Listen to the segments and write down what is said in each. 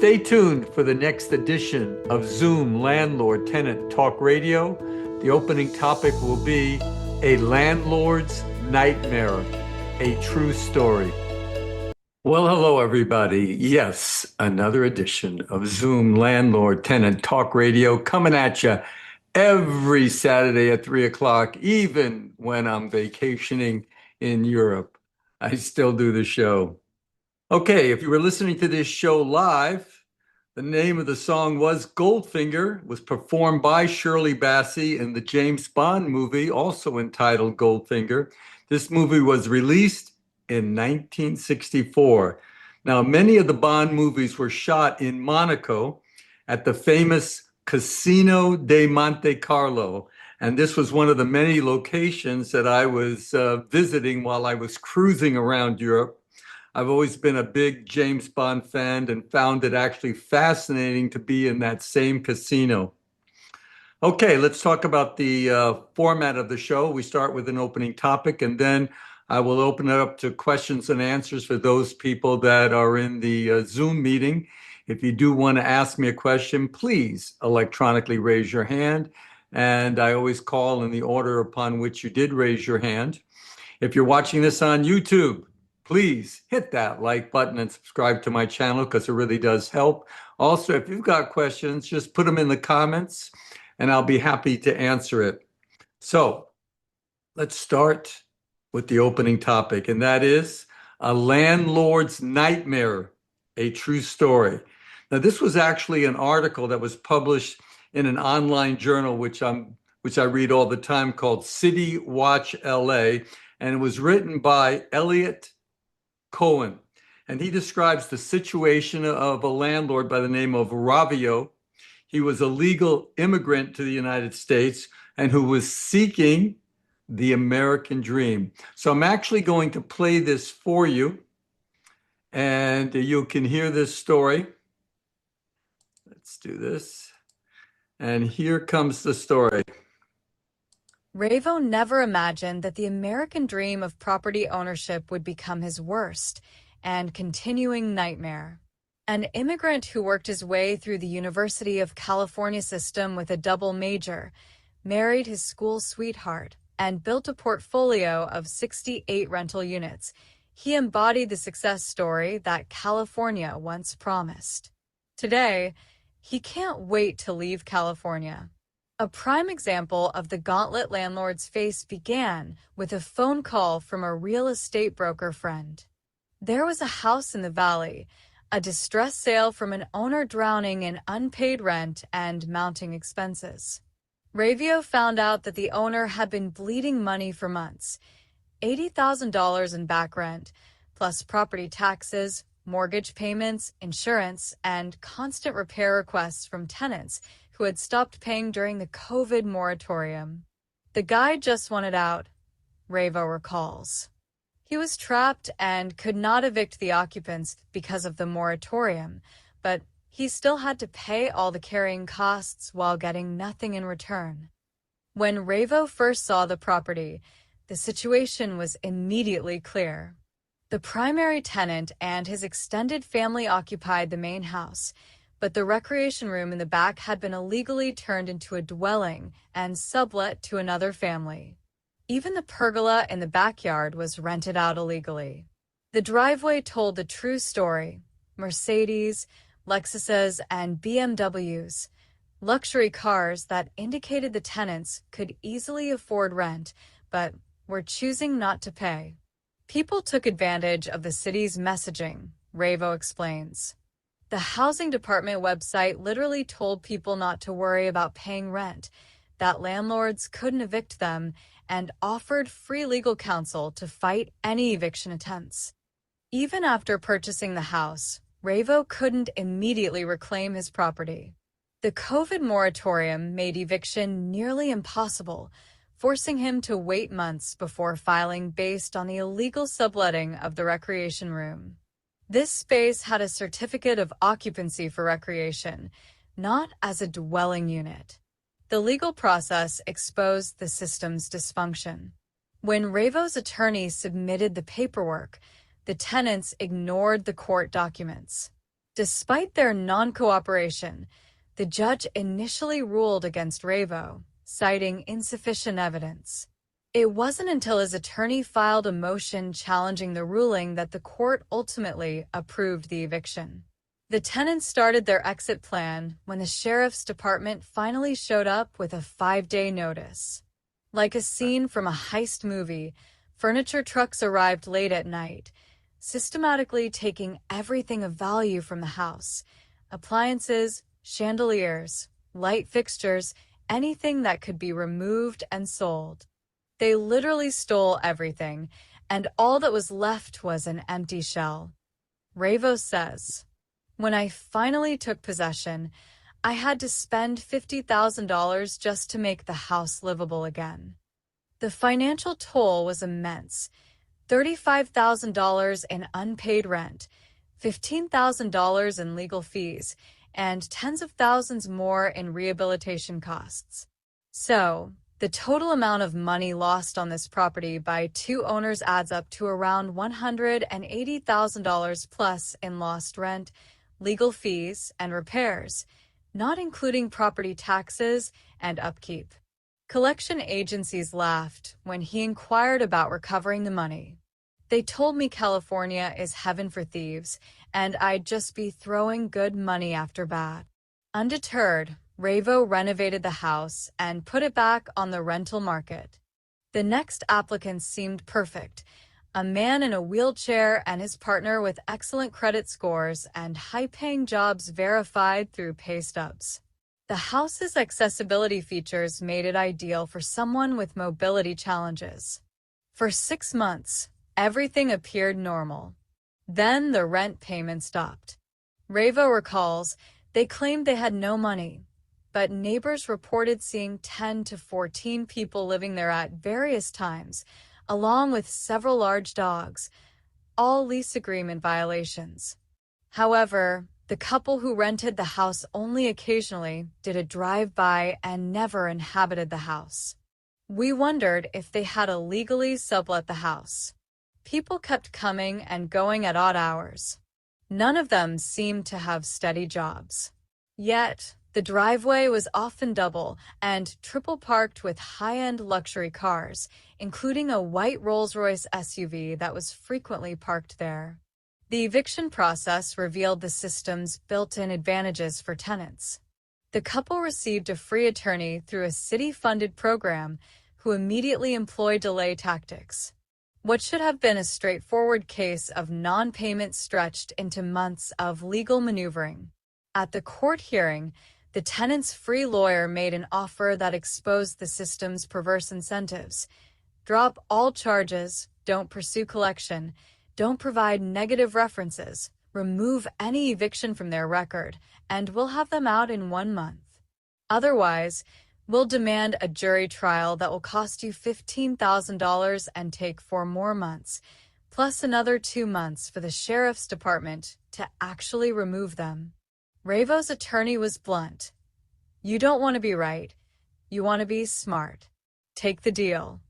Stay tuned for the next edition of Zoom Landlord Tenant Talk Radio. The opening topic will be A Landlord's Nightmare, a true story. Well, hello, everybody. Yes, another edition of Zoom Landlord Tenant Talk Radio coming at you every Saturday at 3 o'clock, even when I'm vacationing in Europe. I still do the show. Okay, if you were listening to this show live, the name of the song was Goldfinger, was performed by Shirley Bassey in the James Bond movie, also entitled Goldfinger. This movie was released in 1964. Now, many of the Bond movies were shot in Monaco at the famous Casino de Monte Carlo. And this was one of the many locations that I was visiting while I was cruising around Europe. I've always been a big James Bond fan and found it actually fascinating to be in that same casino. Okay, let's talk about the format of the show. We start with an opening topic, and then I will open it up to questions and answers for those people that are in the Zoom meeting. If you do want to ask me a question, please electronically raise your hand. And I always call in the order upon which you did raise your hand. If you're watching this on YouTube, please hit that like button and subscribe to my channel because it really does help. Also, if you've got questions, just put them in the comments and I'll be happy to answer it. So let's start with the opening topic, and that is A Landlord's Nightmare, a true story. Now, this was actually an article that was published in an online journal, which I read all the time, called CityWatch LA, and it was written by Eliot Cohen. And he describes the situation of a landlord by the name of Ravio. He was a legal immigrant to the United States and who was seeking the American dream. So I'm actually going to play this for you, and you can hear this story. Let's do this. And here comes the story. Ravio never imagined that the American dream of property ownership would become his worst and continuing nightmare. An immigrant who worked his way through the University of California system with a double major, married his school sweetheart, and built a portfolio of 68 rental units, he embodied the success story that California once promised. Today, he can't wait to leave California. A prime example of the gauntlet landlord's face began with a phone call from a real estate broker friend. There was a house in the valley, a distressed sale from an owner drowning in unpaid rent and mounting expenses. Ravio found out that the owner had been bleeding money for months, $80,000 in back rent, plus property taxes, mortgage payments, insurance, and constant repair requests from tenants who had stopped paying during the COVID moratorium. The guy just wanted out, Ravio recalls. He was trapped and could not evict the occupants because of the moratorium, but he still had to pay all the carrying costs while getting nothing in return. When Ravio first saw the property, the situation was immediately clear. The primary tenant and his extended family occupied the main house, but the recreation room in the back had been illegally turned into a dwelling and sublet to another family. Even the pergola in the backyard was rented out illegally. The driveway told the true story. Mercedes, Lexuses, and BMWs, luxury cars that indicated the tenants could easily afford rent, but were choosing not to pay. People took advantage of the city's messaging, Ravio explains. The housing department website literally told people not to worry about paying rent, that landlords couldn't evict them, and offered free legal counsel to fight any eviction attempts. Even after purchasing the house, Ravio couldn't immediately reclaim his property. The COVID moratorium made eviction nearly impossible, forcing him to wait months before filing based on the illegal subletting of the recreation room. This space had a certificate of occupancy for recreation, not as a dwelling unit. The legal process exposed the system's dysfunction. When Ravio's attorney submitted the paperwork, the tenants ignored the court documents. Despite their non-cooperation, the judge initially ruled against Ravio, citing insufficient evidence. It wasn't until his attorney filed a motion challenging the ruling that the court ultimately approved the eviction. The tenants started their exit plan when the sheriff's department finally showed up with a 5-day notice. Like a scene from a heist movie, furniture trucks arrived late at night, systematically taking everything of value from the house: appliances, chandeliers, light fixtures, anything that could be removed and sold. They literally stole everything, and all that was left was an empty shell. Ravio says, "When I finally took possession, I had to spend $50,000 just to make the house livable again. The financial toll was immense: $35,000 in unpaid rent, $15,000 in legal fees, and tens of thousands more in rehabilitation costs. So, the total amount of money lost on this property by two owners adds up to around $180,000 plus in lost rent, legal fees, and repairs, not including property taxes and upkeep." Collection agencies laughed when he inquired about recovering the money. "They told me California is heaven for thieves, and I'd just be throwing good money after bad." Undeterred, Ravio renovated the house and put it back on the rental market. The next applicants seemed perfect: a man in a wheelchair and his partner with excellent credit scores and high-paying jobs verified through pay stubs. The house's accessibility features made it ideal for someone with mobility challenges. For 6 months, everything appeared normal. Then the rent payment stopped. Ravio recalls they claimed they had no money, but neighbors reported seeing 10 to 14 people living there at various times, along with several large dogs, all lease agreement violations. However, the couple who rented the house only occasionally did a drive-by and never inhabited the house. "We wondered if they had illegally sublet the house. People kept coming and going at odd hours. None of them seemed to have steady jobs. Yet, the driveway was often double and triple parked with high-end luxury cars, including a white Rolls-Royce SUV that was frequently parked there." The eviction process revealed the system's built-in advantages for tenants. The couple received a free attorney through a city-funded program who immediately employed delay tactics. What should have been a straightforward case of non-payment stretched into months of legal maneuvering. At the court hearing, the tenant's free lawyer made an offer that exposed the system's perverse incentives: drop all charges, don't pursue collection, don't provide negative references, remove any eviction from their record, and we'll have them out in 1 month. Otherwise, we'll demand a jury trial that will cost you $15,000 and take 4 more months, plus another 2 months for the sheriff's department to actually remove them. Ravio's attorney was blunt: "You don't want to be right. You want to be smart. Take the deal."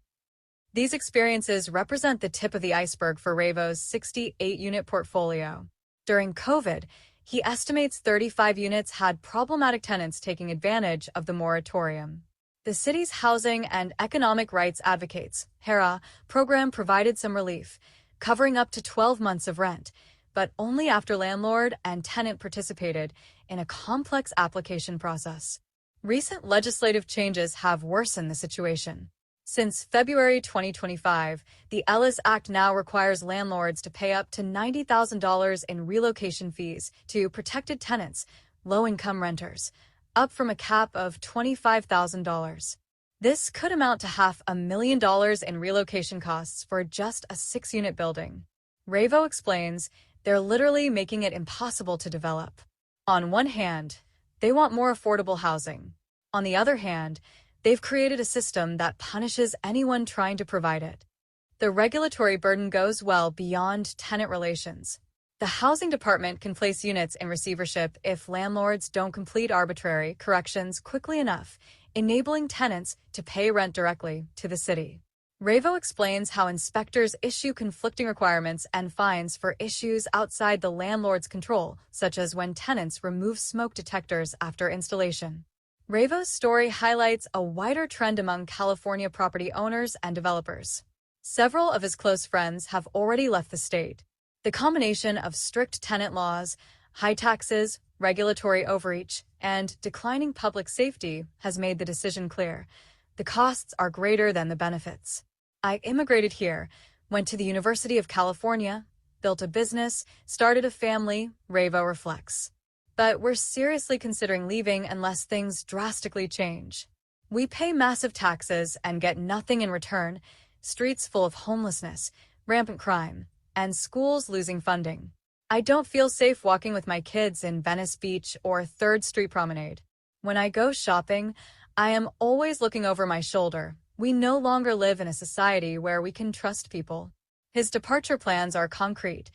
These experiences represent the tip of the iceberg for Ravio's 68-unit portfolio. During COVID, he estimates 35 units had problematic tenants taking advantage of the moratorium. The city's Housing and Economic Rights Advocates (HERA) program provided some relief, covering up to 12 months of rent, but only after landlord and tenant participated in a complex application process. Recent legislative changes have worsened the situation. Since February 2025, the Ellis Act now requires landlords to pay up to $90,000 in relocation fees to protected tenants, low-income renters, up from a cap of $25,000. This could amount to $500,000 in relocation costs for just a 6-unit building. Ravio explains they're literally making it impossible to develop. On one hand, they want more affordable housing. On the other hand, they've created a system that punishes anyone trying to provide it. The regulatory burden goes well beyond tenant relations. The housing department can place units in receivership if landlords don't complete arbitrary corrections quickly enough, enabling tenants to pay rent directly to the city. Ravo explains how inspectors issue conflicting requirements and fines for issues outside the landlord's control, such as when tenants remove smoke detectors after installation. Ravo's story highlights a wider trend among California property owners and developers. Several of his close friends have already left the state. The combination of strict tenant laws, high taxes, regulatory overreach, and declining public safety has made the decision clear. The costs are greater than the benefits. I immigrated here, went to the University of California, built a business, started a family, Ravo reflects. But we're seriously considering leaving unless things drastically change. We pay massive taxes and get nothing in return, streets full of homelessness, rampant crime, and schools losing funding. I don't feel safe walking with my kids in Venice Beach or 3rd Street Promenade. When I go shopping, I am always looking over my shoulder. We no longer live in a society where we can trust people. His departure plans are concrete.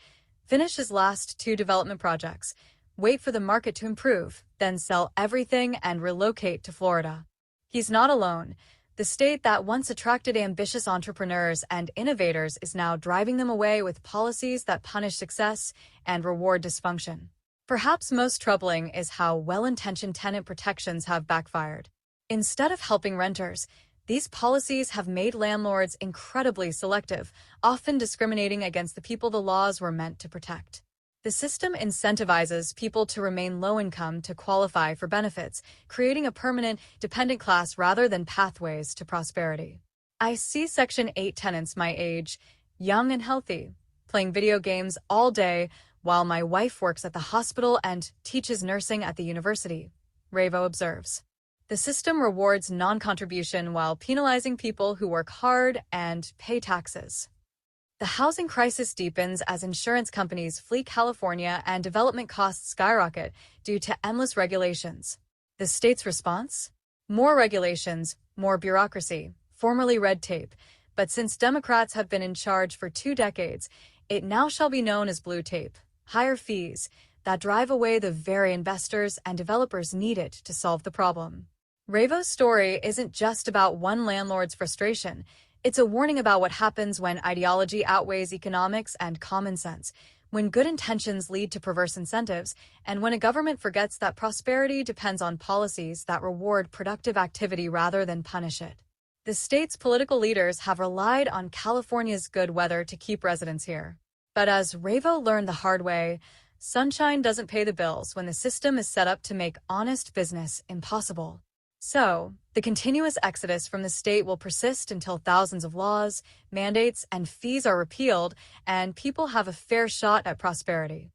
Finish his last 2 development projects, wait for the market to improve, then sell everything and relocate to Florida. He's not alone. The state that once attracted ambitious entrepreneurs and innovators is now driving them away with policies that punish success and reward dysfunction. Perhaps most troubling is how well-intentioned tenant protections have backfired. Instead of helping renters, these policies have made landlords incredibly selective, often discriminating against the people the laws were meant to protect. The system incentivizes people to remain low-income to qualify for benefits, creating a permanent, dependent class rather than pathways to prosperity. I see Section 8 tenants my age, young and healthy, playing video games all day while my wife works at the hospital and teaches nursing at the university, Ravo observes. The system rewards non-contribution while penalizing people who work hard and pay taxes. The housing crisis deepens as insurance companies flee California and development costs skyrocket due to endless regulations. The state's response? More regulations, more bureaucracy, formerly red tape. But since Democrats have been in charge for 2 decades, it now shall be known as blue tape. Higher fees that drive away the very investors and developers needed to solve the problem. Ravo's story isn't just about one landlord's frustration. It's a warning about what happens when ideology outweighs economics and common sense, when good intentions lead to perverse incentives, and when a government forgets that prosperity depends on policies that reward productive activity rather than punish it. The state's political leaders have relied on California's good weather to keep residents here. But as Ravo learned the hard way, sunshine doesn't pay the bills when the system is set up to make honest business impossible. So, the continuous exodus from the state will persist until thousands of laws, mandates, and fees are repealed, and people have a fair shot at prosperity.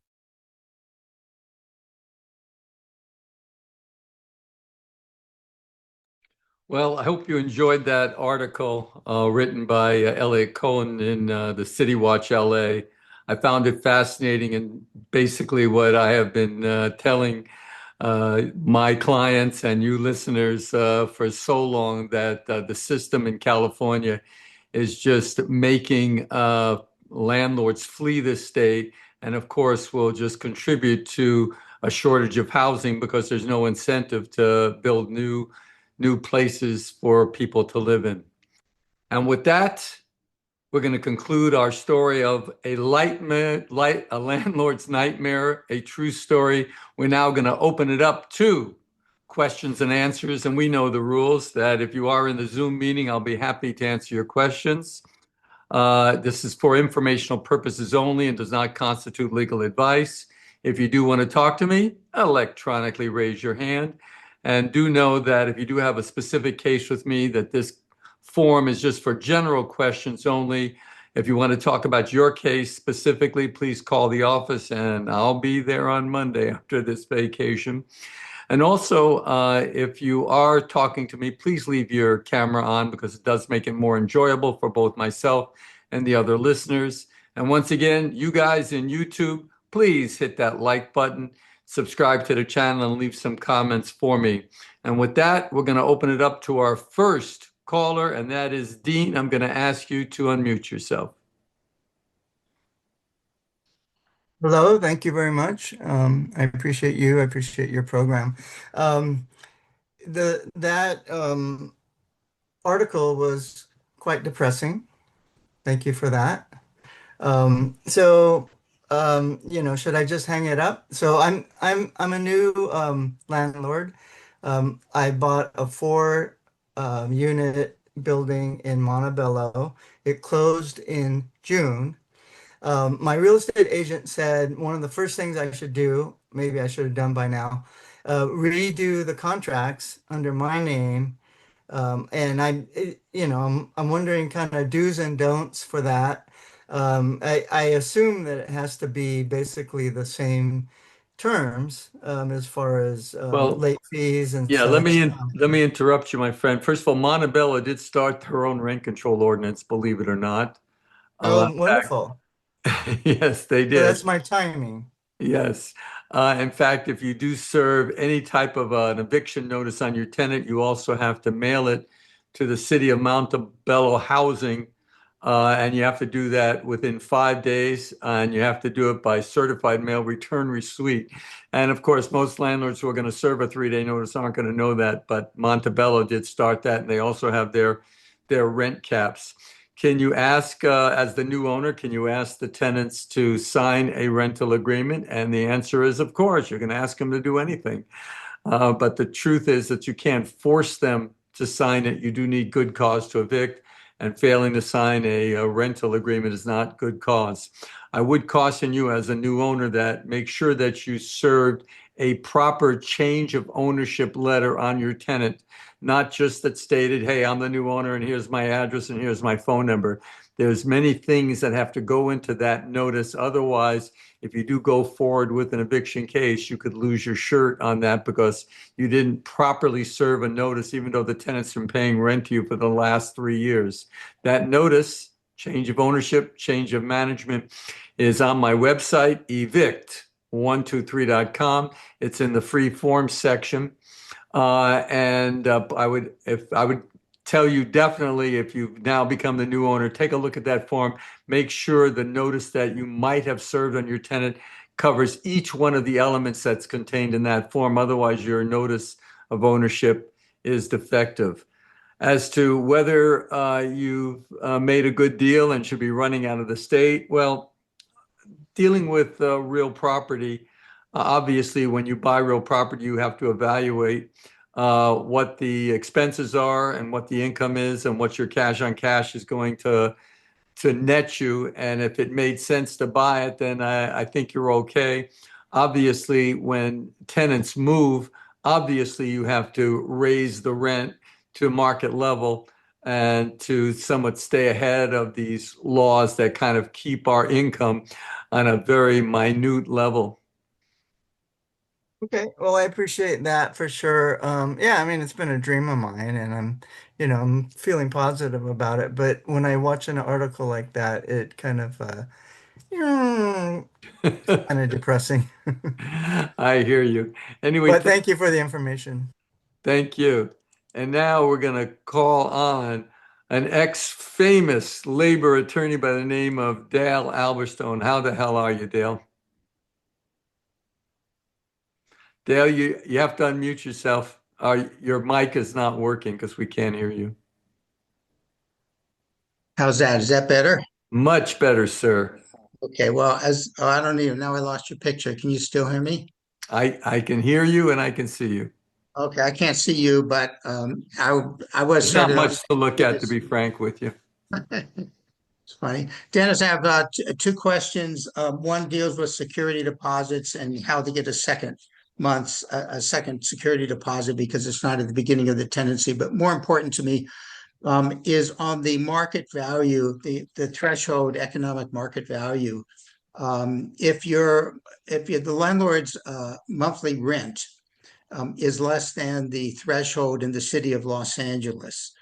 Well, I hope you enjoyed that article written by Eliot Cohen in the CityWatch LA. I found it fascinating and basically what I have been telling my clients and you listeners for so long that the system in California is just making landlords flee the state, and of course will just contribute to a shortage of housing because there's no incentive to build new places for people to live in. And with that, we're going to conclude our story of a landlord's nightmare, a true story. We're now going to open it up to questions and answers. And we know the rules that if you are in the Zoom meeting, I'll be happy to answer your questions. This is for informational purposes only and does not constitute legal advice. If you do want to talk to me, electronically raise your hand. And do know that if you do have a specific case with me, that this form is just for general questions only. If you want to talk about your case specifically, please call the office and I'll be there on Monday after this vacation. And also, if you are talking to me, please leave your camera on because it does make it more enjoyable for both myself and the other listeners. And once again, you guys in YouTube, please hit that like button, subscribe to the channel, and leave some comments for me. And with that, we're going to open it up to our first caller, and that is Dean. I'm going to ask you to unmute yourself. Hello, thank you very much. I appreciate you. I appreciate your program. That article was quite depressing. Thank you for that. So, should I just hang it up? So I'm a new landlord. I bought a four unit building in Montebello. It closed in June. My real estate agent said one of the first things I should do, maybe I should have done by now, redo the contracts under my name. And I'm wondering kind of do's and don'ts for that. I assume that it has to be basically the same terms as far as Well, late fees and yeah, let such. me let me interrupt you, my friend. First of all, Montebello did start their own rent control ordinance, believe it or not. Oh, In fact, wonderful. yes, they So did. that's my timing. Yes. In fact, if you do serve any type of an eviction notice on your tenant, you also have to mail it to the city of Montebello Housing. And you have to do that within 5 days, and you have to do it by certified mail return receipt. And of course, most landlords who are going to serve a 3-day notice aren't going to know that, but Montebello did start that, and they also have their rent caps. Can you ask, as the new owner, can you ask the tenants to sign a rental agreement? And the answer is, of course, you're going to ask them to do anything. But the truth is that you can't force them to sign it. You do need good cause to evict, and failing to sign a rental agreement is not good cause. I would caution you as a new owner that make sure that you served a proper change of ownership letter on your tenant, not just that stated, hey, I'm the new owner and here's my address and here's my phone number. There's many things that have to go into that notice. Otherwise, if you do go forward with an eviction case, you could lose your shirt on that because you didn't properly serve a notice, even though the tenant's been paying rent to you for the last 3 years. That notice, change of ownership, change of management, is on my website, evict123.com. It's in the free form section. And I would tell you definitely, if you've now become the new owner, take a look at that form. Make sure the notice that you might have served on your tenant covers each one of the elements that's contained in that form. Otherwise, your notice of ownership is defective. As to whether you've made a good deal and should be running out of the state, well, dealing with real property, obviously, when you buy real property, you have to evaluate what the expenses are and what the income is and what your cash on cash is going to net you. And if it made sense to buy it, then I think you're okay. Obviously, when tenants move, obviously you have to raise the rent to market level and to somewhat stay ahead of these laws that kind of keep our income on a very minute level. Okay, well, I appreciate that for sure. Yeah, I mean, it's been a dream of mine, and I'm feeling positive about it. But when I watch an article like that, it kind of, kind of depressing. I hear you. Anyway, But thank you for the information. thank you. And now we're going to call on an ex-famous labor attorney by the name of Dale Alberstone. How the hell are you, Dale? Dale, you have to unmute yourself. Your mic is not working because we can't hear you. How's that? Is that better? Much better, sir. Okay, well, I don't even now I lost your picture. Can you still hear me? I can hear you and I can see you. Okay, I can't see you, but I was There's not started off much to look at, to Dennis. be frank with you. It's funny. Dennis, I have two questions. One deals with security deposits and how to get a second security deposit because it's not at the beginning of the tenancy. But more important to me, is on the market value, the threshold economic market value. If the landlord's monthly rent is less than the threshold in the city of Los Angeles,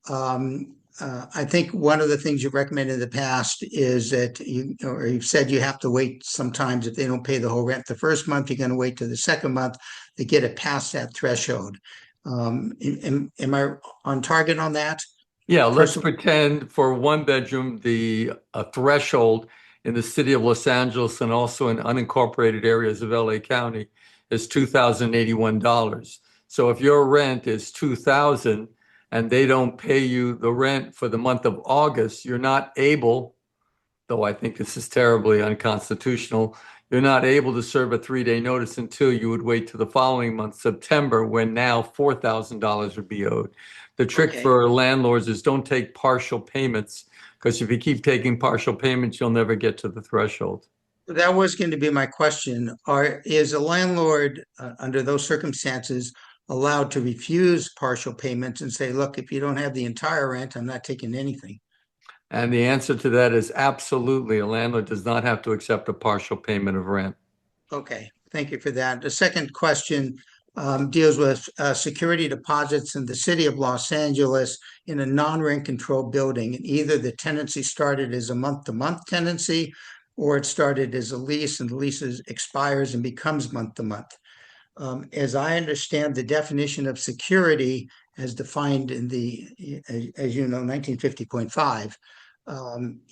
I think one of the things you've recommended in the past is that or you've said you have to wait sometimes if they don't pay the whole rent the first month, you're going to wait to the second month to get it past that threshold. Am I on target on that? Yeah, let's First of pretend for one bedroom, the threshold in the city of Los Angeles and also in unincorporated areas of LA County is $2,081. So if your rent is 2,000 and they don't pay you the rent for the month of August, you're not able, though I think this is terribly unconstitutional, you're not able to serve a 3-day notice until you would wait to the following month, September, when now $4,000 would be owed. The trick Okay. for landlords is don't take partial payments, because if you keep taking partial payments, you'll never get to the threshold. That was going to be my question. Is a landlord, under those circumstances, allowed to refuse partial payments and say, look, if you don't have the entire rent, I'm not taking anything? And the answer to that is absolutely. A landlord does not have to accept a partial payment of rent. Okay, thank you for that. The second question deals with security deposits in the city of Los Angeles in a non-rent controlled building. And either the tenancy started as a month-to-month tenancy, or it started as a lease and the lease expires and becomes month-to-month. As I understand the definition of security as defined in the, as you know, 1950.5,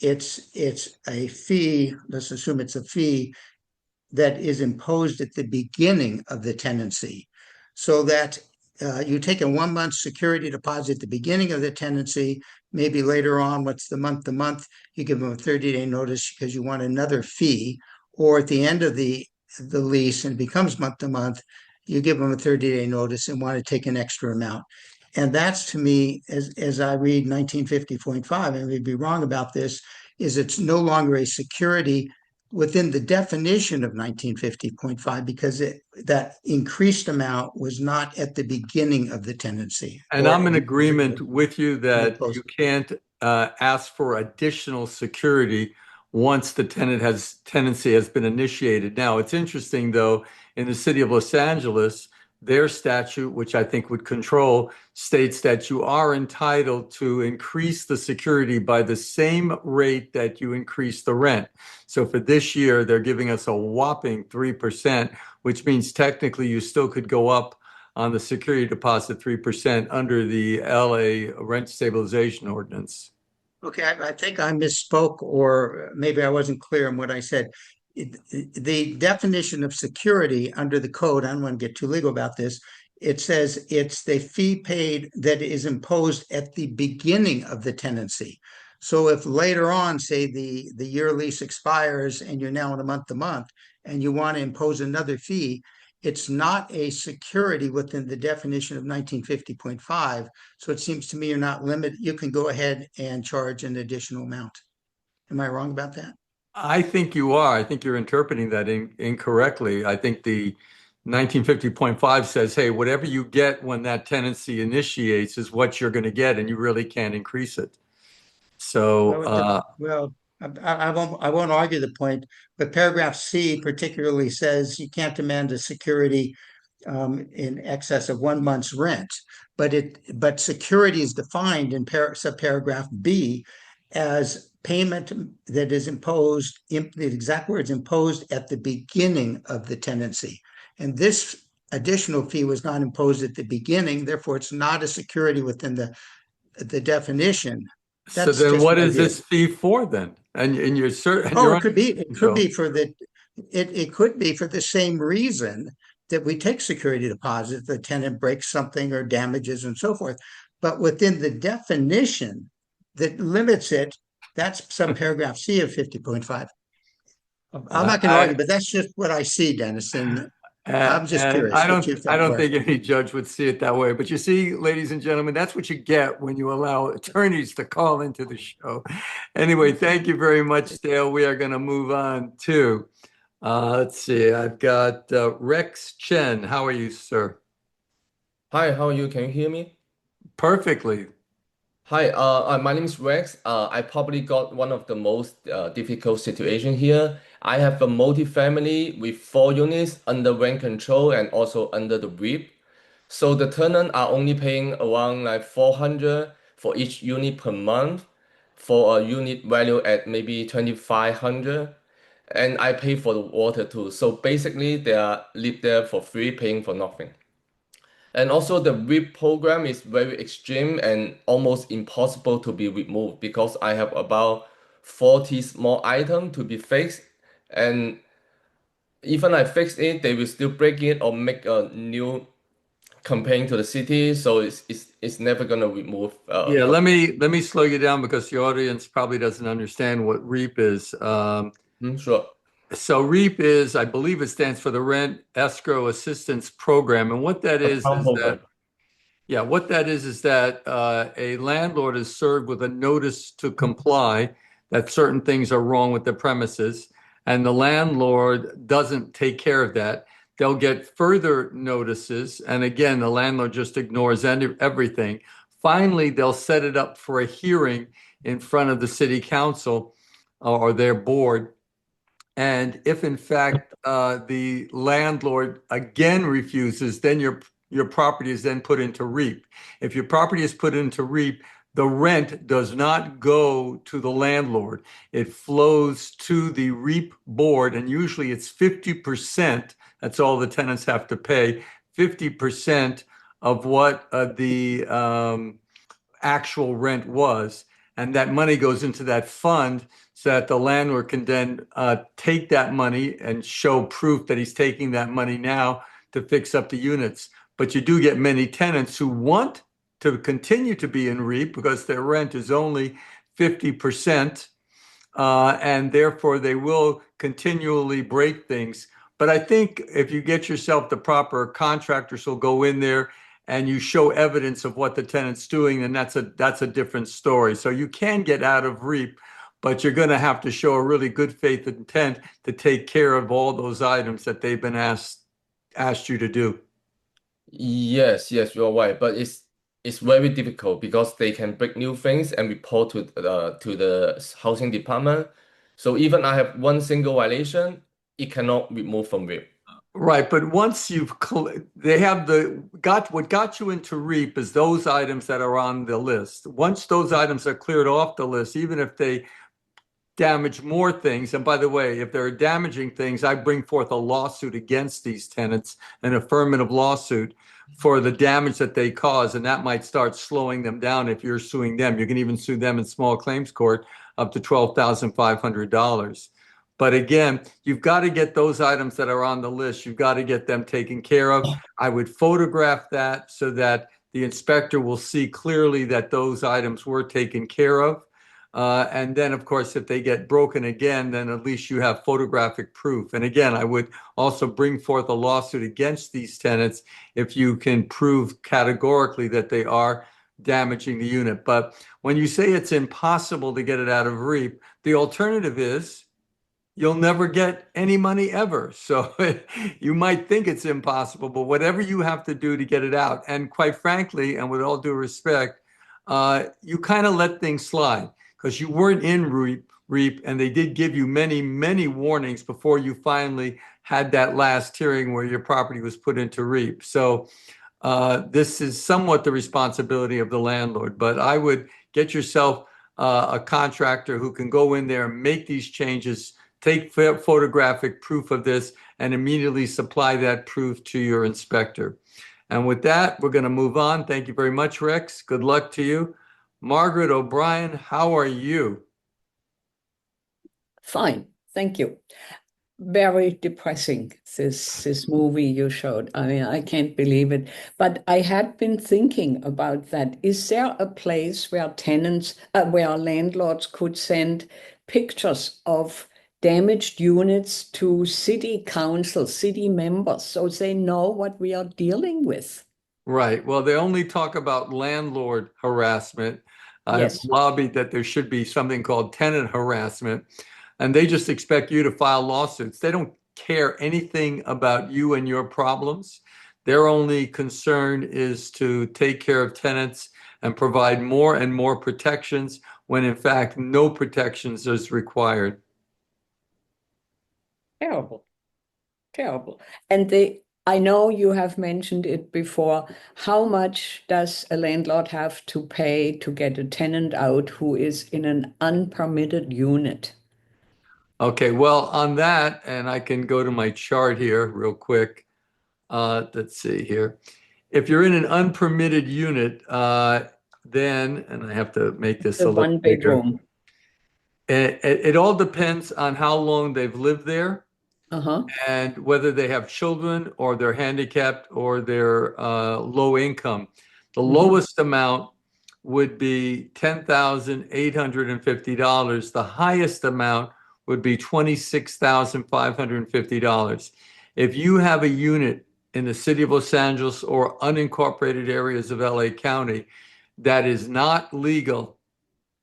it's a fee, let's assume it's a fee that is imposed at the beginning of the tenancy, so that you take a 1 month security deposit at the beginning of the tenancy. Maybe later on, what's the month to month, you give them a 30-day notice because you want another fee, or at the end of the lease and it becomes month to month, you give them a 30-day notice and want to take an extra amount. And that's, to me, as I read 1950.5, I may be wrong about this, is it's no longer a security within the definition of 1950.5, because that increased amount was not at the beginning of the tenancy. And I'm in agreement with you that post. you can't ask for additional security once the tenancy has been initiated. Now, it's interesting, though, in the city of Los Angeles, their statute, which I think would control, states that you are entitled to increase the security by the same rate that you increase the rent. So for this year, they're giving us a whopping 3%, which means technically you still could go up on the security deposit 3% under the LA rent stabilization ordinance. Okay, I think I misspoke, or maybe I wasn't clear in what I said. The definition of security under the code, I don't want to get too legal about this, it says it's the fee paid that is imposed at the beginning of the tenancy. So if later on, say the year lease expires and you're now on a month to month and you want to impose another fee, it's not a security within the definition of 1950.5. So it seems to me you're not limited. You can go ahead and charge an additional amount. Am I wrong about that? I think you are. I think you're interpreting that incorrectly. I think the 1950.5 says, hey, whatever you get when that tenancy initiates is what you're going to get, and you really can't increase it. So, Well, I won't argue the point, but paragraph C particularly says you can't demand a security in excess of 1 month's rent, but security is defined in subparagraph B as payment that is imposed, the exact words, imposed at the beginning of the tenancy. And this additional fee was not imposed at the beginning, therefore it's not a security within the definition. so then what is this fee for then? And you're certain. Oh, it could be. It could be for the. It could be for the same reason that we take security deposits. The tenant breaks something or damages and so forth, but within the definition that limits it, that's subparagraph C of 50.5. I'm not going to argue, but that's just what I see, Dennis, and I'm just curious. I don't think any judge would see it that way. But you see, ladies and gentlemen, that's what you get when you allow attorneys to call into the show. Anyway, thank you very much, Dale. We are going to move on to, let's see, I've got Rex Chen. How are you, sir? Hi, how are you? Can you hear me? Perfectly. Hi, my name is Rex. I probably got one of the most difficult situation here. I have a multi-family with 4 units under rent control and also under the WIP. So the tenant are only paying around like 400 for each unit per month for a unit value at maybe 2,500. And I pay for the water too. So basically they are live there for free, paying for nothing. And also the WIP program is very extreme and almost impossible to be removed because I have about 40 small items to be fixed. And even I fix it, they will still break it or make a new comparing to the city, so it's never gonna remove Yeah, from. let me slow you down because the audience probably doesn't understand what REAP is. Sure. So REAP is, I believe it stands for the Rent Escrow Assistance Program, and what that is Account that holder. yeah, what that is that a landlord is served with a notice to comply that certain things are wrong with the premises, and the landlord doesn't take care of that. They'll get further notices, and again, the landlord just ignores everything. Finally, they'll set it up for a hearing in front of the city council or their board. And if in fact the landlord again refuses, then your property is then put into REAP. If your property is put into REAP, the rent does not go to the landlord. It flows to the REAP board, and usually it's 50%. That's all the tenants have to pay. 50% of what the actual rent was. And that money goes into that fund so that the landlord can then take that money and show proof that he's taking that money now to fix up the units. But you do get many tenants who want to continue to be in REAP because their rent is only 50%, and therefore they will continually break things. But I think if you get yourself the proper contractors who'll go in there and you show evidence of what the tenant's doing, then that's a different story. So you can get out of REAP, but you're going to have to show a really good faith intent to take care of all those items that they've been asked you to do. Yes, yes, you're right. But it's very difficult because they can break new things and report to the housing department. So even I have one single violation, it cannot remove from WIP. Right, but once they have what got you into REAP is those items that are on the list. Once those items are cleared off the list, even if they damage more things, and by the way, if they're damaging things, I bring forth a lawsuit against these tenants, an affirmative lawsuit for the damage that they cause, and that might start slowing them down if you're suing them. You can even sue them in small claims court up to $12,500. But again, you've got to get those items that are on the list. You've got to get them taken care of. I would photograph that so that the inspector will see clearly that those items were taken care of. And then, of course, if they get broken again, then at least you have photographic proof. And again, I would also bring forth a lawsuit against these tenants if you can prove categorically that they are damaging the unit. But when you say it's impossible to get it out of REAP, the alternative is you'll never get any money ever. So you might think it's impossible, but whatever you have to do to get it out, and quite frankly, and with all due respect, you kind of let things slide because you weren't in REAP, and they did give you many, many warnings before you finally had that last hearing where your property was put into REAP. So this is somewhat the responsibility of the landlord, but I would get yourself a contractor who can go in there and make these changes, take photographic proof of this, and immediately supply that proof to your inspector. And with that, we're going to move on. Thank you very much, Rex. Good luck to you. Margaret O'Brien, how are you? Fine, thank you. Very depressing, this movie you showed. I mean, I can't believe it. But I had been thinking about that. Is there a place where where landlords could send pictures of damaged units to city council, city members, so they know what we are dealing with? Right. Well, they only talk about landlord harassment. I've Yes. lobbied that there should be something called tenant harassment, and they just expect you to file lawsuits. They don't care anything about you and your problems. Their only concern is to take care of tenants and provide more and more protections when in fact no protections is required. Terrible, terrible. And I know you have mentioned it before. How much does a landlord have to pay to get a tenant out who is in an unpermitted unit? Okay, well, on that, and I can go to my chart here real quick. Let's see here. If you're in an unpermitted unit, then, and I have to make this a The little one bigger. bedroom. It all depends on how long they've lived there. Uh-huh. and whether they have children or they're handicapped or they're low income. The lowest amount would be $10,850. The highest amount would be $26,550. If you have a unit in the city of Los Angeles or unincorporated areas of LA County that is not legal,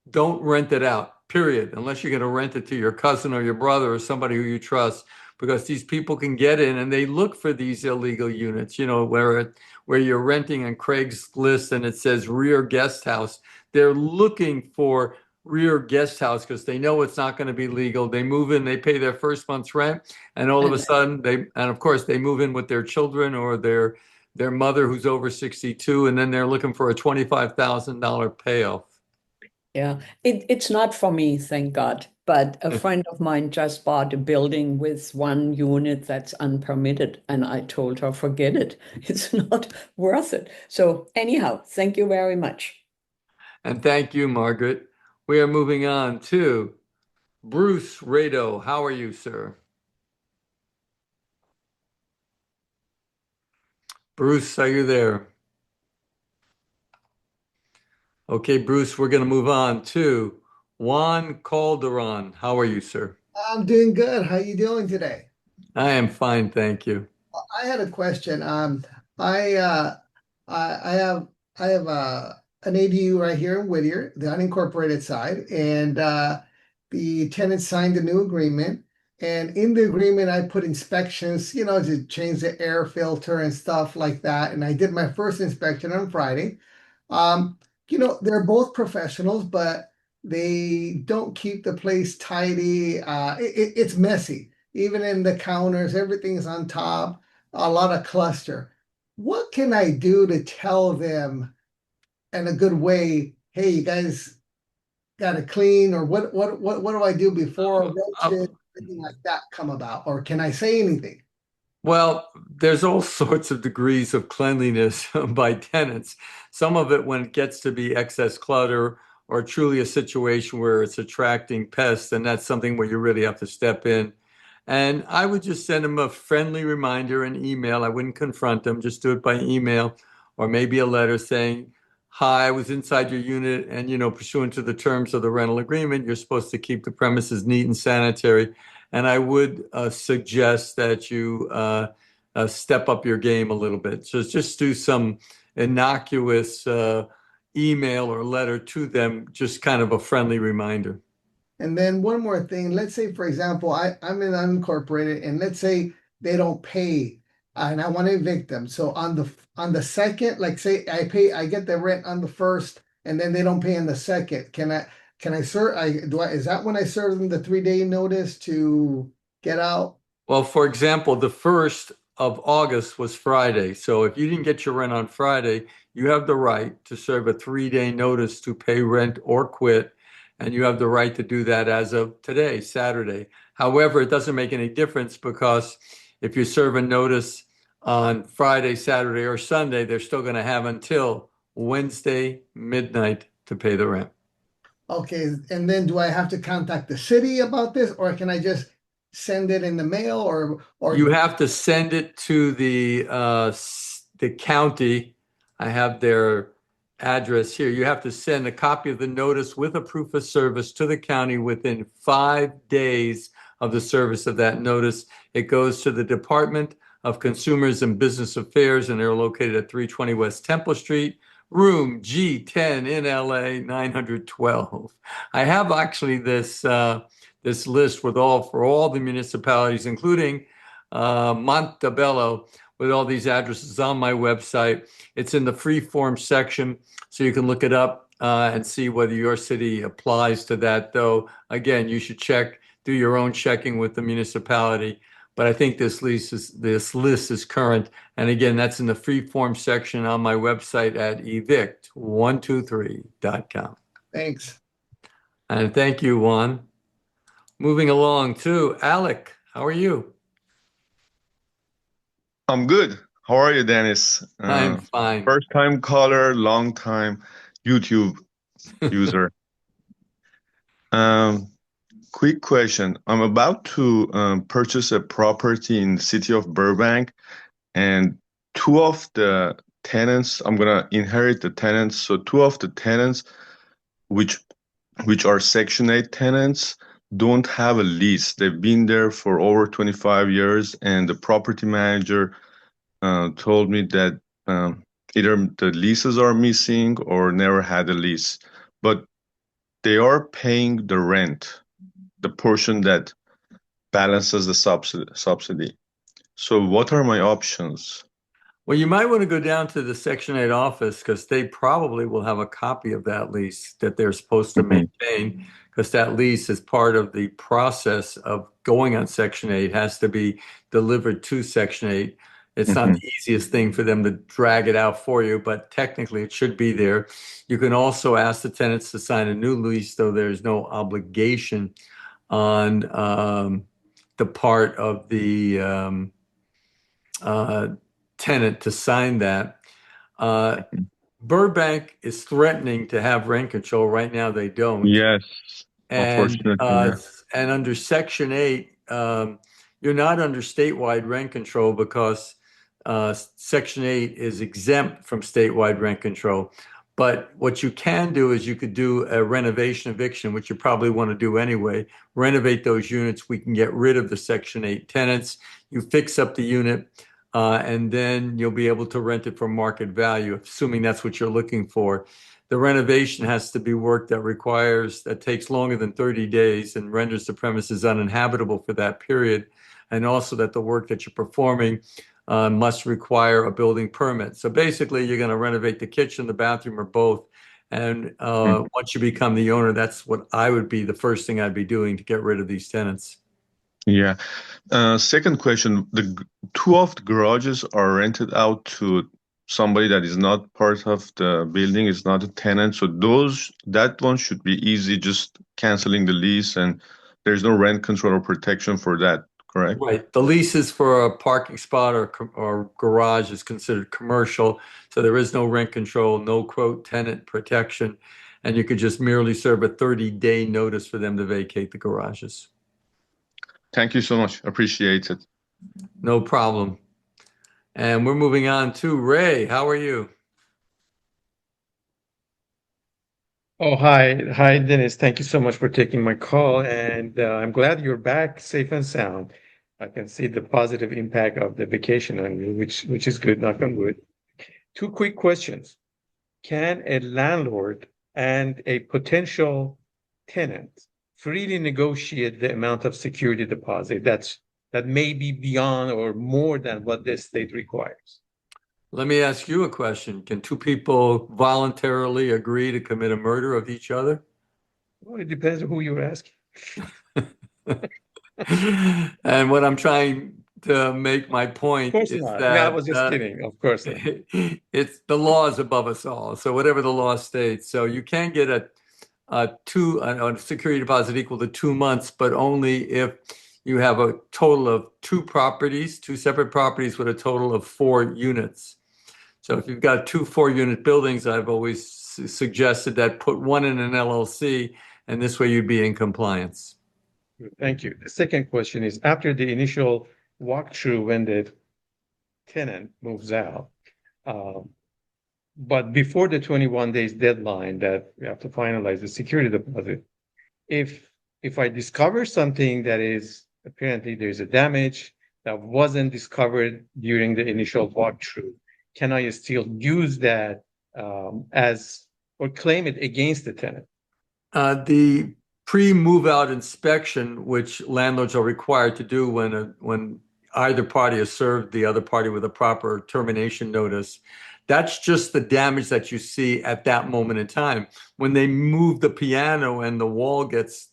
don't rent it out, period, unless you're going to rent it to your cousin or your brother or somebody who you trust, because these people can get in and they look for these illegal units, where you're renting on Craigslist and it says rear guest house. They're looking for rear guest house because they know it's not going to be legal. They move in, they pay their first month's rent, and all of a sudden and of course they move in with their children or their mother who's over 62, and then they're looking for a $25,000 payoff. Yeah, it's not for me, thank God. But a friend of mine just bought a building with one unit that's unpermitted, and I told her, forget it. It's not worth it. So anyhow, thank you very much. And thank you, Margaret. We are moving on to Bruce Rado. How are you, sir? Bruce, are you there? Okay, Bruce, we're going to move on to Juan Calderon. How are you, sir? I'm doing good. How you doing today? I am fine, thank you. I had a question. I I have an ADU right here in Whittier, the unincorporated side, and the tenant signed a new agreement. And in the agreement, I put inspections, to change the air filter and stuff like that. And I did my first inspection on Friday. Um, they're both professionals, but they don't keep the place tidy. It's messy. Even in the counters, everything's on top, a lot of cluster. What can I do to tell them in a good way, hey, you guys got to clean, or what do I do before roaches, anything like that come about? Or can I say anything? Well, there's all sorts of degrees of cleanliness by tenants. Some of it, when it gets to be excess clutter or truly a situation where it's attracting pests, and that's something where you really have to step in. And I would just send them a friendly reminder, an email. I wouldn't confront them, just do it by email or maybe a letter saying, hi, I was inside your unit, and pursuant to the terms of the rental agreement, you're supposed to keep the premises neat and sanitary. And I would suggest that you step up your game a little bit. So just do some innocuous email or letter to them, just kind of a friendly reminder. And then one more thing, let's say, for example, I'm in unincorporated, and let's say they don't pay, and I want to evict them. So on the second, like say I get the rent on the first, and then they don't pay on the second. Can I serve? Is that when I serve them the 3-day notice to get out? Well, for example, the 1st of August was Friday. So if you didn't get your rent on Friday, you have the right to serve a 3-day notice to pay rent or quit. And you have the right to do that as of today, Saturday. However, it doesn't make any difference, because if you serve a notice on Friday, Saturday, or Sunday, they're still going to have until Wednesday midnight to pay the rent. Okay, and then do I have to contact the city about this, or can I just send it in the mail, or You have to send it to the county. I have their address here. You have to send a copy of the notice with a proof of service to the county within 5 days of the service of that notice. It goes to the Department of Consumers and Business Affairs, and they're located at 320 West Temple Street, room G10 in LA 912. I have actually this list for all the municipalities, including Montebello, with all these addresses on my website. It's in the free form section, so you can look it up and see whether your city applies to that. Though, again, you should do your own checking with the municipality. But I think this list is current. And again, that's in the free form section on my website at evict123.com. thanks. And thank you, Juan. Moving along to Alec. How are you? I'm good. How are you, Dennis? I'm fine. First time caller, long time YouTube user. quick question. I'm about to purchase a property in the city of Burbank, and two of the tenants, I'm gonna inherit the tenants. So two of the tenants, which are Section 8 tenants, don't have a lease. They've been there for over 25 years, and the property manager told me that either the leases are missing or never had a lease. But they are paying the rent, the portion that balances the subsidy. So what are my options? Well, you might want to go down to the Section 8 office because they probably will have a copy of that lease that they're supposed to Mhm. maintain, because that lease is part of the process of going on Section 8, has to be delivered to Section 8. It's not Mhm. the easiest thing for them to drag it out for you, but technically it should be there. You can also ask the tenants to sign a new lease, though there's no obligation on the part of the uh, tenant to sign that. Uh, Burbank is threatening to have rent control. Right now, they don't. Yes, And unfortunately, yeah. and under Section 8, you're not under statewide rent control because Section 8 is exempt from statewide rent control. But what you can do is you could do a renovation eviction, which you probably want to do anyway. Renovate those units. We can get rid of the Section 8 tenants. You fix up the unit, and then you'll be able to rent it for market value, assuming that's what you're looking for. The renovation has to be work that takes longer than 30 days and renders the premises uninhabitable for that period. And also that the work that you're performing must require a building permit. So basically, you're going to renovate the kitchen, the bathroom, or both. And once you become the owner, that's what I would be the first thing I'd be doing to get rid of these tenants. Yeah. Second question, two of the garages are rented out to somebody that is not part of the building, is not a tenant. So that one should be easy, just canceling the lease, and there's no rent control or protection for that, correct? Right. The leases for a parking spot or garage is considered commercial, so there is no rent control, no quote tenant protection, and you could just merely serve a 30-day notice for them to vacate the garages. Thank you so much. Appreciate it. No problem. And we're moving on to Ray. How are you? Oh, hi. Hi, Dennis. Thank you so much for taking my call. And I'm glad you're back safe and sound. I can see the positive impact of the vacation on you, which is good, knock on wood. Two quick questions. Can a landlord and a potential tenant freely negotiate the amount of security deposit that may be beyond or more than what the state requires? Let me ask you a question. Can two people voluntarily agree to commit a murder of each other? Well, it depends on who you're asking. And what I'm trying to make my Of point course is not. No, I that was just kidding. Of course not. it's the law is above us all. So whatever the law states, so you can get a security deposit equal to 2 months, but only if you have a total of two separate properties with a total of 4 units. So if you've got two 4-unit buildings, I've always suggested that put one in an LLC, and this way you'd be in compliance. Thank you. The second question is, after the initial walkthrough, when the tenant moves out, but before the 21 days deadline that we have to finalize the security deposit, if I discover something that is apparently there's a damage that wasn't discovered during the initial walkthrough, can I still use that as or claim it against the tenant? The pre-move out inspection, which landlords are required to do when either party has served the other party with a proper termination notice, that's just the damage that you see at that moment in time. When they move the piano and the wall gets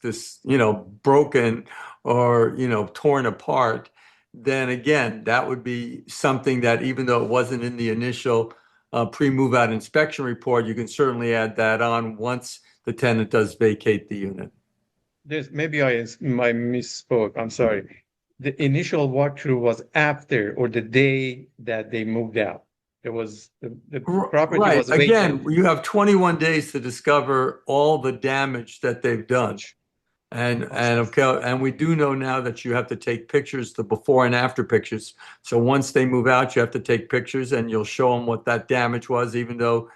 broken or, torn apart, then again, that would be something that even though it wasn't in the initial pre-move out inspection report, you can certainly add that on once the tenant does vacate the unit. Maybe I misspoke. I'm sorry. The initial walkthrough was after or the day that they moved out. There was the property Right. was Again, vacant. you have 21 days to discover all the damage that they've done. And we do know now that you have to take pictures, the before and after pictures. So once they move out, you have to take pictures and you'll show them what that damage was, even though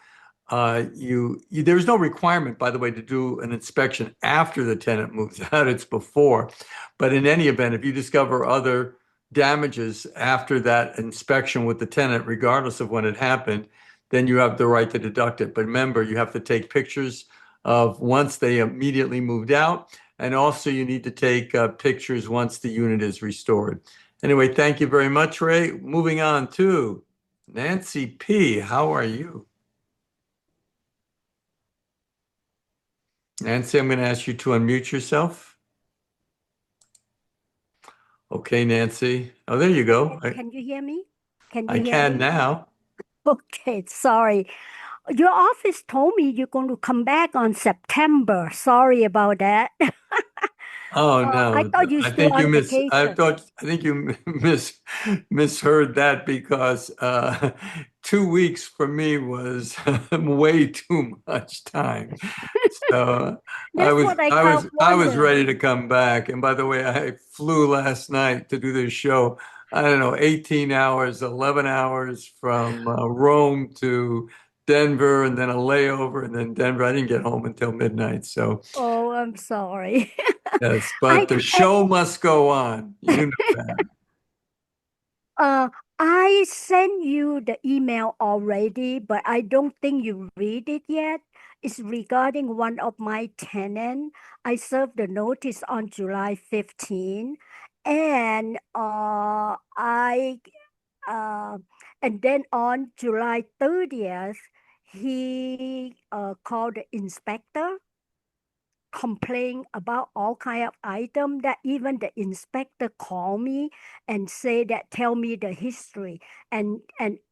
there's no requirement, by the way, to do an inspection after the tenant moves out. It's before. But in any event, if you discover other damages after that inspection with the tenant, regardless of when it happened, then you have the right to deduct it. But remember, you have to take pictures of once they immediately moved out, and also you need to take pictures once the unit is restored. Anyway, thank you very much, Ray. Moving on to Nancy P. How are you? Nancy, I'm going to ask you to unmute yourself. Okay, Nancy. Oh, there you go. Can you hear me? I can now. Okay, sorry. Your office told me you're going to come back on September. Sorry about that. Oh no! I thought you still on vacation. I think you misheard that because 2 weeks for me was way too much time. So I was ready to come back. And by the way, I flew last night to do this show. I don't know, 18 hours, 11 hours from Rome to Denver, and then a layover, and then Denver. I didn't get home until midnight. So. Oh, I'm sorry. Yes, but the show must go on. You know that. I sent you the email already, but I don't think you read it yet. It's regarding one of my tenants. I served the notice on July 15, and and then on July 30th, he called the inspector, complain about all kind of item that even the inspector called me and say that tell me the history. And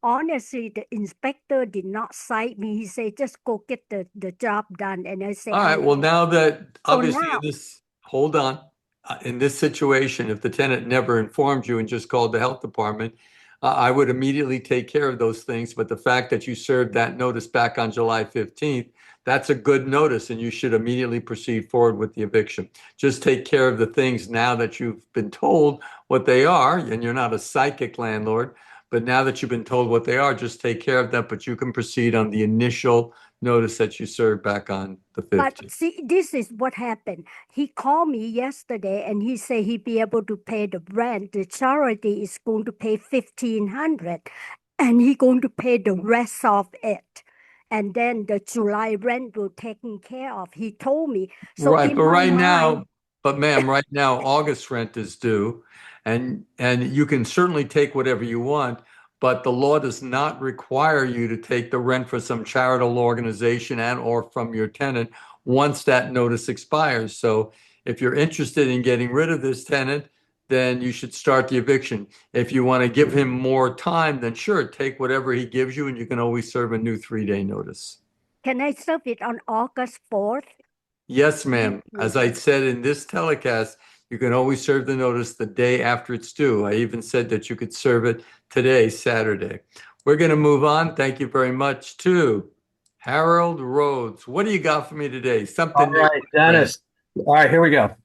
honestly, the inspector did not cite me. He said, just go get the job done. And I say, all right, well, now that obviously hold on. In this situation, if the tenant never informed you and just called the health department, I would immediately take care of those things. But the fact that you served that notice back on July 15th, that's a good notice, and you should immediately proceed forward with the eviction. Just take care of the things now that you've been told what they are, and you're not a psychic landlord, but now that you've been told what they are, just take care of them, but you can proceed on the initial notice that you served back on the 15th. But see, this is what happened. He called me yesterday and he said he'd be able to pay the rent. The charity is going to pay $1,500 and he's going to pay the rest of it. And then the July rent will taken care of. He told me. So right, but right now, but ma'am, right now, August rent is due, and you can certainly take whatever you want, but the law does not require you to take the rent for some charitable organization and or from your tenant once that notice expires. So if you're interested in getting rid of this tenant, then you should start the eviction. If you want to give him more time, then sure, take whatever he gives you, and you can always serve a new 3-day notice. Can I serve it on August 4th? Yes, ma'am. As I said in this telecast, you can always serve the notice the day after it's due. I even said that you could serve it today, Saturday. We're going to move on. Thank you very much to Harold Rhodes. What do you got for me today? Something new. All right, Dennis. All right, here we go.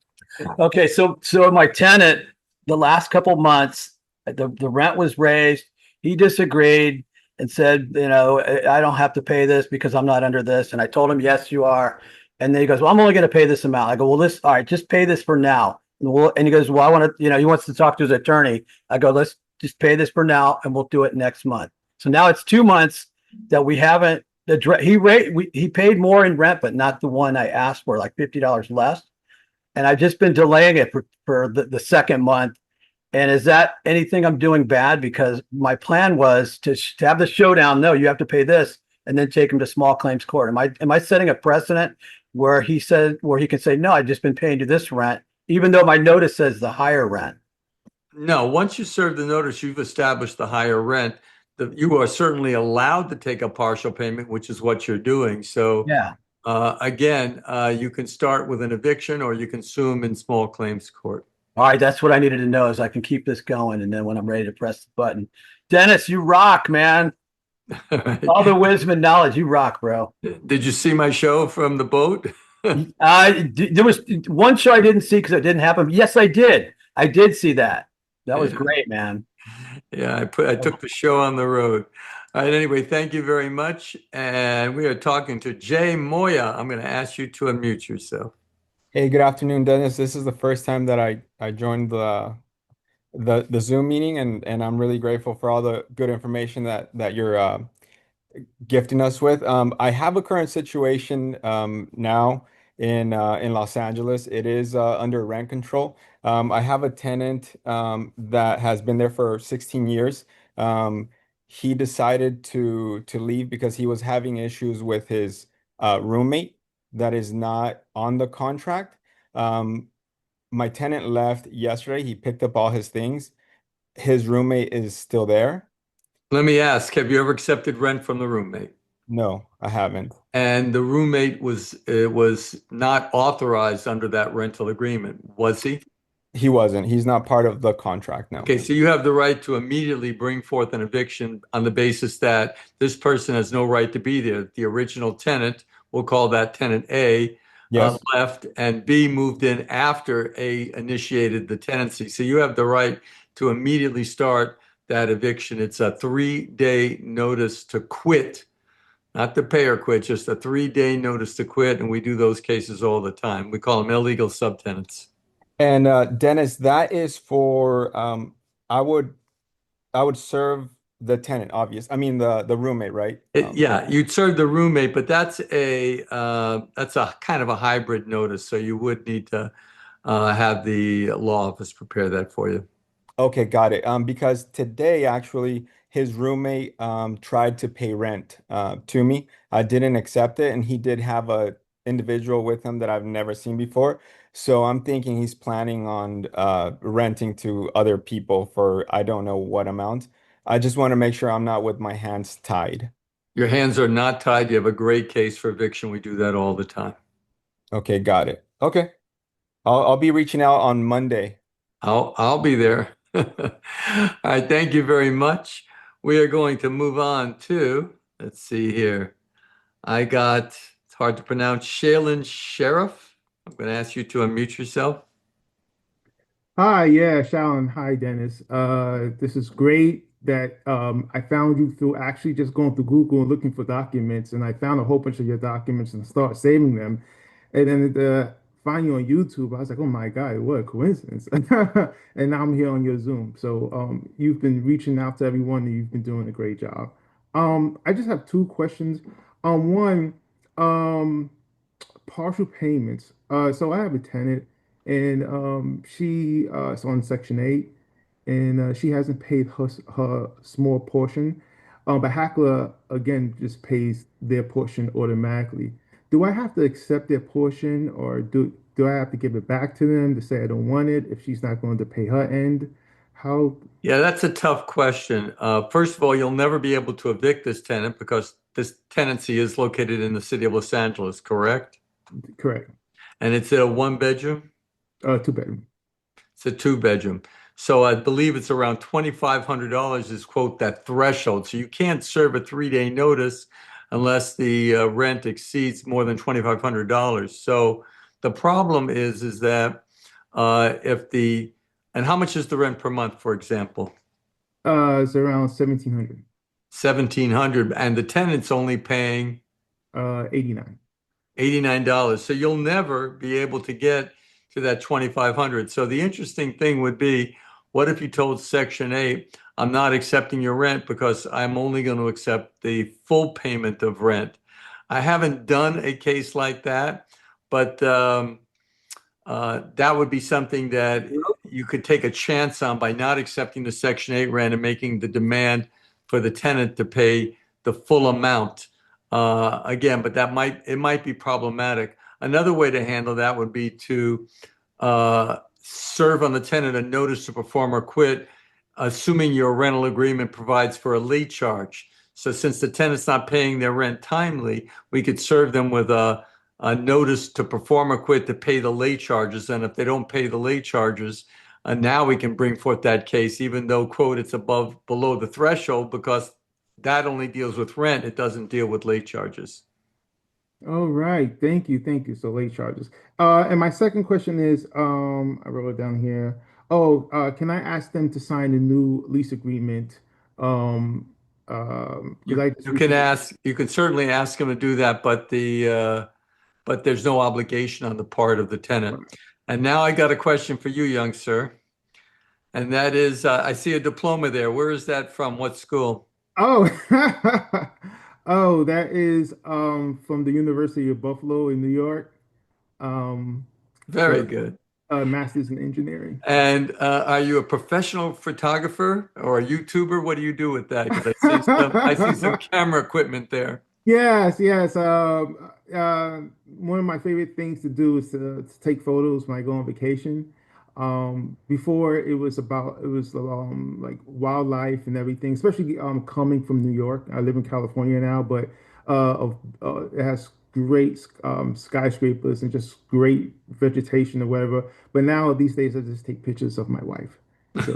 Okay, so my tenant, the last couple months, the rent was raised. He disagreed and said, you know, I don't have to pay this because I'm not under this. And I told him, yes, you are. And then he goes, well, I'm only going to pay this amount. I go, well, all right, just pay this for now. And he goes, well, I want to, you know, he wants to talk to his attorney. I go, let's just pay this for now and we'll do it next month. So now it's 2 months that we haven't, he paid more in rent, but not the one I asked for, like $50 less. And I've just been delaying it for the second month. And is that anything I'm doing bad? Because my plan was to have the showdown. No, you have to pay this, and then take him to small claims court. Am I setting a precedent where he can say, no, I've just been paying you this rent, even though my notice says the higher rent? No, once you serve the notice, you've established the higher rent. You are certainly allowed to take a partial payment, which is what you're doing. So yeah. Again, you can start with an eviction or you can sue him in small claims court. All right, that's what I needed to know, is I can keep this going, and then when I'm ready to press the button. Dennis, you rock, man. All the wisdom and knowledge, you rock, bro. Did you see my show from the boat? There was one show I didn't see because it didn't happen. Yes, I did. I did see that. That was Yeah. great, man. Yeah, I took the show on the road. All right, anyway, thank you very much. And we are talking to Jay Moya. I'm going to ask you to unmute yourself. Hey, good afternoon, Dennis. This is the first time that I joined the Zoom meeting, and I'm really grateful for all the good information that you're gifting us with. I have a current situation now in Los Angeles. It is under rent control. I have a tenant that has been there for 16 years. Um, he decided to leave because he was having issues with his roommate that is not on the contract. Um, my tenant left yesterday. He picked up all his things. His roommate is still there. Let me ask, have you ever accepted rent from the roommate? No, I haven't. And the roommate was not authorized under that rental agreement, was he? He wasn't. He's not part of the contract now. Okay, so you have the right to immediately bring forth an eviction on the basis that this person has no right to be there. The original tenant, we'll call that tenant A, Yes. left, and B moved in after A initiated the tenancy. So you have the right to immediately start that eviction. It's a 3-day notice to quit, not to pay or quit, just a 3-day notice to quit. And we do those cases all the time. We call them illegal subtenants. And Dennis, that is for I would I would serve the tenant, obvious. I mean the roommate, right? Yeah, you'd serve the roommate, but that's a kind of a hybrid notice, so you would need to have the law office prepare that for you. Okay, got it. Because today actually his roommate tried to pay rent to me. I didn't accept it, and he did have a individual with him that I've never seen before. So I'm thinking he's planning on renting to other people for I don't know what amount. I just want to make sure I'm not with my hands tied. Your hands are not tied. You have a great case for eviction. We do that all the time. Okay, got it. Okay. I'll be reaching out on Monday. I'll be there. All right, thank you very much. We are going to move on to, let's see here. It's hard to pronounce, Shaylin Sheriff. I'm going to ask you to unmute yourself. Hi, yeah, Shalon. Hi, Dennis. This is great that I found you through actually just going through Google and looking for documents, and I found a whole bunch of your documents and start saving them. And then find you on YouTube, I was like, oh my God, what a coincidence. And now I'm here on your Zoom. So you've been reaching out to everyone and you've been doing a great job. I just have two questions. One, um, partial payments. So I have a tenant, and she is on Section 8, and she hasn't paid her small portion. But Hackler again just pays their portion automatically. Do I have to accept their portion, or do I have to give it back to them to say I don't want it if she's not going to pay her end? How? Yeah, that's a tough question. First of all, you'll never be able to evict this tenant because this tenancy is located in the city of Los Angeles, correct? Correct. And it's a one bedroom? Two bedroom. It's a two bedroom. So I believe it's around $2,500 is quote that threshold. So you can't serve a 3-day notice unless the rent exceeds more than $2,500. So the problem is that if the and how much is the rent per month, for example? It's around 1,700. 1,700, and the tenant's only paying 89. $89. So you'll never be able to get to that 2,500. So the interesting thing would be, what if you told Section 8, I'm not accepting your rent because I'm only going to accept the full payment of rent? I haven't done a case like that, but that would be something that you could take a chance on by not accepting the Section 8 rent and making the demand for the tenant to pay the full amount. Again, but it might be problematic. Another way to handle that would be to serve on the tenant a notice to perform or quit, assuming your rental agreement provides for a late charge. So since the tenant's not paying their rent timely, we could serve them with a notice to perform or quit to pay the late charges. And if they don't pay the late charges, now we can bring forth that case, even though, quote, it's below the threshold, because that only deals with rent. It doesn't deal with late charges. All right. Thank you. Thank you. So late charges. And my second question is, I wrote it down here. Oh, can I ask them to sign a new lease agreement? Um, because I just You can recently. ask, you can certainly ask them to do that, but there's no obligation on the part of the tenant. And now I got a question for you, young sir. And that is, I see a diploma there. Where is that from? What school? Oh, oh, that is from the University of Buffalo in New York. Um, Very for good. master's in engineering. And are you a professional photographer or a YouTuber? What do you do with that? Because I see some camera equipment there. Yes, yes. One of my favorite things to do is to take photos when I go on vacation. Before it was like wildlife and everything, especially coming from New York. I live in California now, but it has great skyscrapers and just great vegetation or whatever. But now these days I just take pictures of my wife. So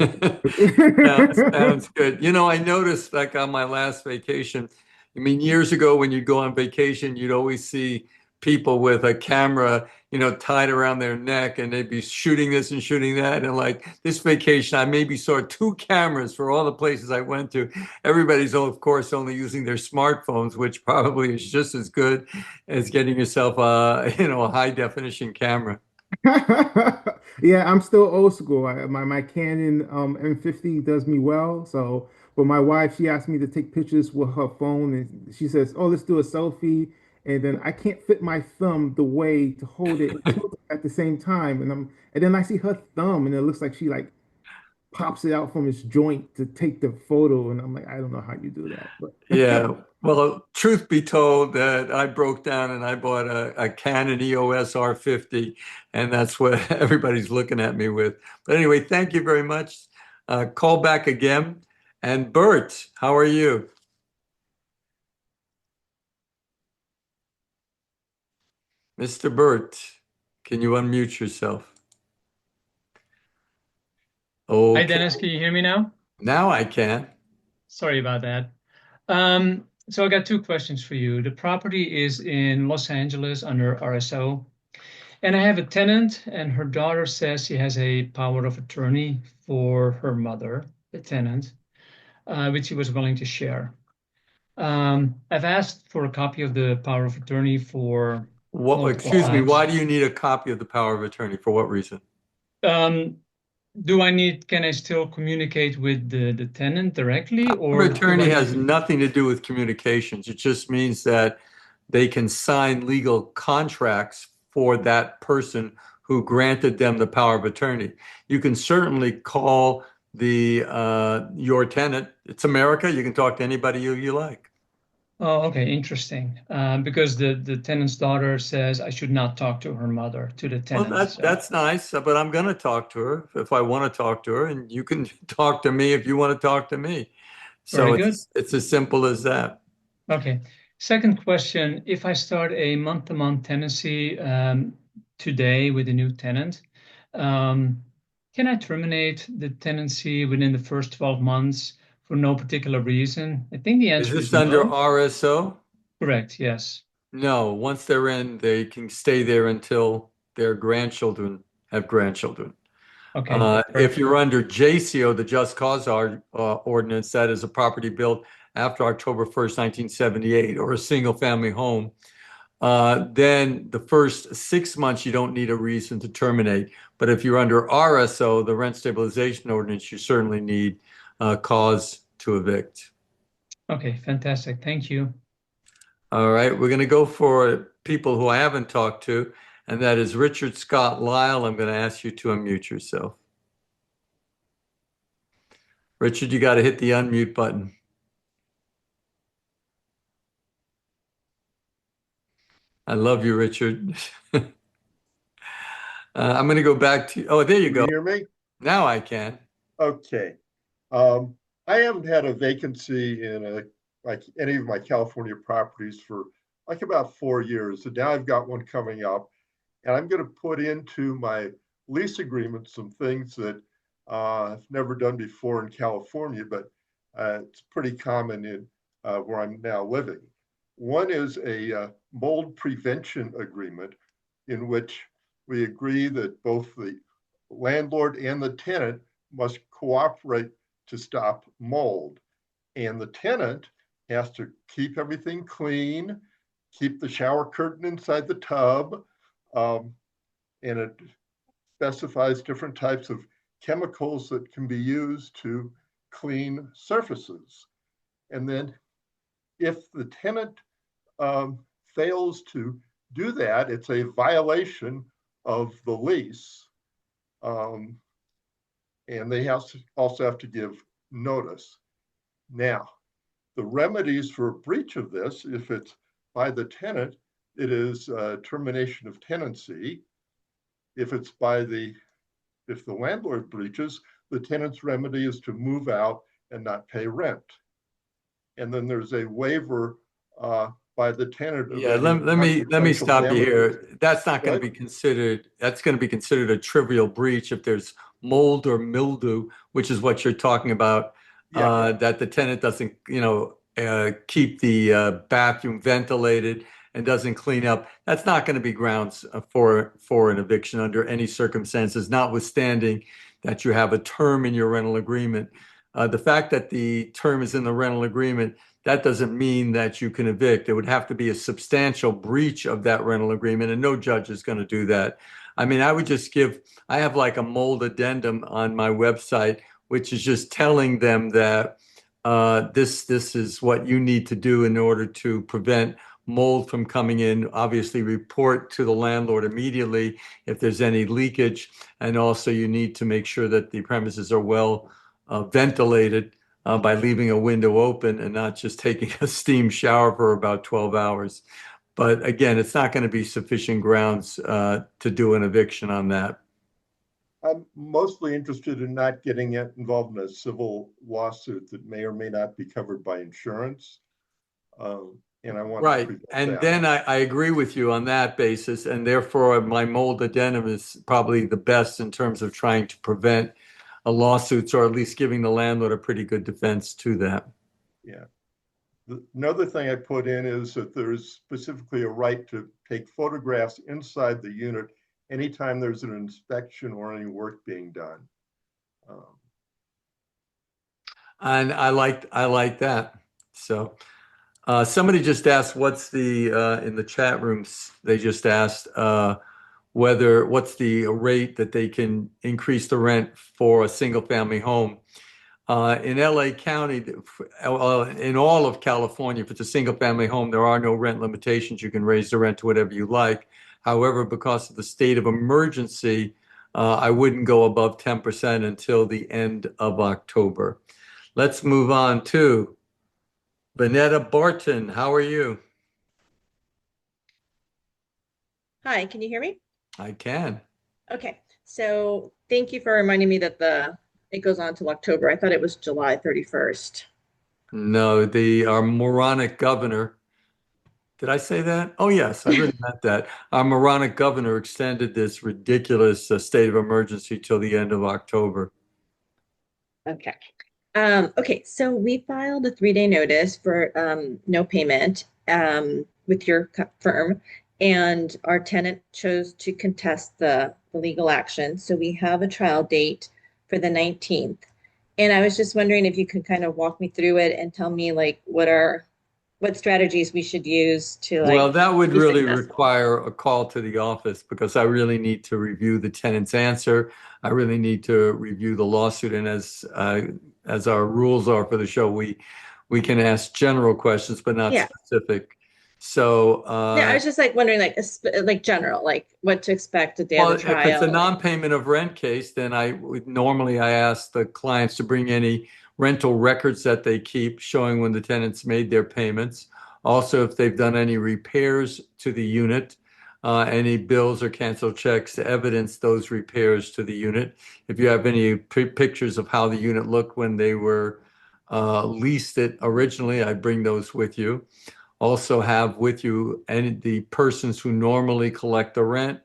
Sounds good. You know, I noticed like on my last vacation, I mean, years ago when you'd go on vacation, you'd always see people with a camera, you know, tied around their neck and they'd be shooting this and shooting that. And like this vacation, I maybe saw two cameras for all the places I went to. Everybody's, of course, only using their smartphones, which probably is just as good as getting yourself a high definition camera. Yeah, I'm still old school. My Canon M50 does me well. So, but my wife, she asked me to take pictures with her phone, and she says, "Oh, let's do a selfie." And then I can't fit my thumb the way to hold it and tilt it at the same time, and then I see her thumb, and it looks like she like pops it out from its joint to take the photo, and I'm like, I don't know how you do that, but Yeah. Well, truth be told, that I broke down and I bought a Canon EOS R50, and that's what everybody's looking at me with. But anyway, thank you very much. Call back again. And Bert, how are you? Mr. Bert, can you unmute yourself? Hi, Okay, Dennis. Can you hear me now? now I can. Sorry about that. So I got two questions for you. The property is in Los Angeles under RSO, and I have a tenant, and her daughter says she has a power of attorney for her mother, the tenant, which she was willing to share. I've asked for a copy of the power of attorney for What, multiple excuse me, why times. do you need a copy of the power of attorney? For what reason? Um, can I still communicate with the tenant directly, Power or of do attorney I need has to? nothing to do with communications. It just means that they can sign legal contracts for that person who granted them the power of attorney. You can certainly call the your tenant. It's America. You can talk to anybody you like. Oh, okay, interesting. Because the tenant's daughter says I should not talk to her mother, to the Well, tenant. So, that's nice, but I'm going to talk to her if I want to talk to her, and you can talk to me if you want to talk to me. very So good. it's as simple as that. Okay. Second question, if I start a month-to-month tenancy today with a new tenant, um, can I terminate the tenancy within the first 12 months for no particular reason? I think the Is answer is this under no. RSO? Correct, yes. No, once they're in, they can stay there until their grandchildren have grandchildren. Okay, If perfect. you're under JCO, the Just Cause Ordinance, that is a property built after October 1st, 1978, or a single family home, then the first 6 months you don't need a reason to terminate. But if you're under RSO, the Rent Stabilization Ordinance, you certainly need cause to evict. Okay, fantastic. Thank you. All right, we're going to go for people who I haven't talked to, and that is Richard Scott Lyle. I'm going to ask you to unmute yourself. Richard, you got to hit the unmute button. I love you, Richard. I'm going to go back to, oh, there you Can go. you hear me? Now I can. Okay. I haven't had a vacancy in like any of my California properties for like about 4 years. And now I've got one coming up, and I'm going to put into my lease agreement some things that I've never done before in California, but it's pretty common in where I'm now living. One is a mold prevention agreement in which we agree that both the landlord and the tenant must cooperate to stop mold. And the tenant has to keep everything clean, keep the shower curtain inside the tub, and it specifies different types of chemicals that can be used to clean surfaces. And then if the tenant fails to do that, it's a violation of the lease. And they also have to give notice. Now, the remedies for a breach of this, if it's by the tenant, it is termination of tenancy. If the landlord breaches, the tenant's remedy is to move out and not pay rent. And then there's a waiver by the tenant. Yeah, let me stop you here. That's not going to be considered. That's going to be considered a trivial breach if there's mold or mildew, which is what you're talking about. That the tenant doesn't, keep the bathroom ventilated and doesn't clean up. That's not going to be grounds for an eviction under any circumstances, notwithstanding that you have a term in your rental agreement. The fact that the term is in the rental agreement, that doesn't mean that you can evict. It would have to be a substantial breach of that rental agreement, and no judge is going to do that. I mean, I have like a mold addendum on my website, which is just telling them that this is what you need to do in order to prevent mold from coming in. Obviously, report to the landlord immediately if there's any leakage, and also you need to make sure that the premises are well ventilated by leaving a window open and not just taking a steam shower for about 12 hours. But again, it's not going to be sufficient grounds to do an eviction on that. I'm mostly interested in not getting involved in a civil lawsuit that may or may not be covered by insurance. And I want right. to And that. then I agree with you on that basis. And therefore, my mold addendum is probably the best in terms of trying to prevent a lawsuit, or at least giving the landlord a pretty good defense to that. Yeah. Another thing I put in is that there's specifically a right to take photographs inside the unit anytime there's an inspection or any work being done. And I like that. So somebody just asked what's the in the chat rooms, they just asked what's the rate that they can increase the rent for a single family home. In LA County, in all of California, if it's a single family home, there are no rent limitations. You can raise the rent to whatever you like. However, because of the state of emergency, I wouldn't go above 10% until the end of October. Let's move on to Vanetta Barton. How are you? Hi, can you hear me? I can. Okay, so thank you for reminding me that it goes on till October. I thought it was July 31st. No, our moronic governor. Did I say that? Oh, yes, I really meant that. Our moronic governor extended this ridiculous state of emergency till the end of October. Okay. Okay, so we filed a 3-day notice for no payment with your firm, and our tenant chose to contest the legal action. So we have a trial date for the 19th. And I was just wondering if you could kind of walk me through it and tell me like what strategies we should use to like. Well, that would really successful. require a call to the office because I really need to review the tenant's answer. I really need to review the lawsuit. And as our rules are for the show, we can ask general questions, but not specific. So yeah, I was just like wondering, like general, like what to expect the day of the trial. If it's a non-payment of rent case, then normally I ask the clients to bring any rental records that they keep showing when the tenants made their payments. Also, if they've done any repairs to the unit, any bills or canceled checks to evidence those repairs to the unit. If you have any pictures of how the unit looked when they were leased it originally, I bring those with you. Also have with you the persons who normally collect the rent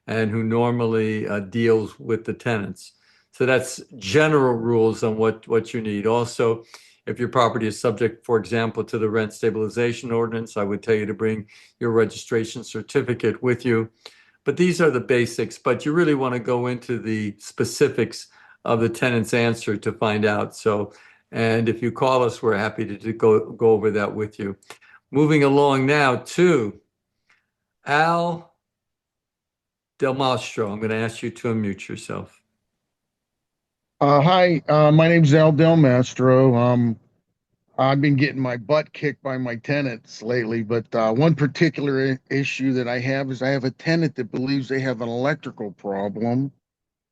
and who normally deals with the tenants. So that's general rules on what you need. Also, If your property is subject, for example, to the rent stabilization ordinance, I would tell you to bring your registration certificate with you. But these are the basics, but you really want to go into the specifics of the tenant's answer to find out. So, and if you call us, we're happy to go over that with you. Moving along now to Al Del Mastro. I'm going to ask you to unmute yourself. Hi, my name's Al Del Mastro. I've been getting my butt kicked by my tenants lately, but one particular issue that I have is I have a tenant that believes they have an electrical problem.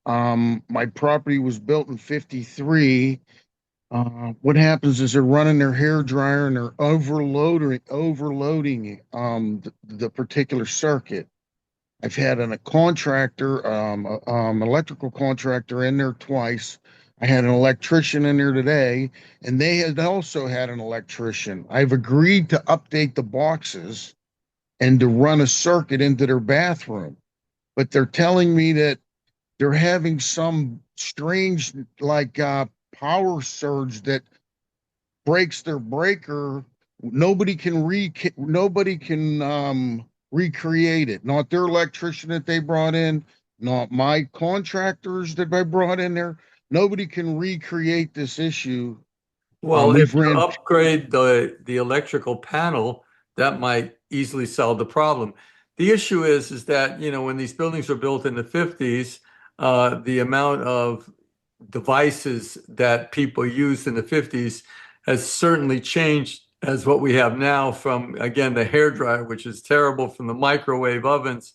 My property was built in '53. What happens is they're running their hair dryer and they're overloading the particular circuit. I've had a contractor, electrical contractor in there twice. I had an electrician in there today, and they had also had an electrician. I've agreed to update the boxes and to run a circuit into their bathroom, but they're telling me that they're having some strange, power surge that breaks their breaker. Nobody can recreate it. Not their electrician that they brought in, not my contractors that I brought in there. Nobody can recreate this issue. Well, if you upgrade the electrical panel, that might easily solve the problem. The issue is that, you know, when these buildings were built in the 50s, the amount of devices that people used in the 50s has certainly changed as what we have now, from, again, the hairdryer, which is terrible, from the microwave ovens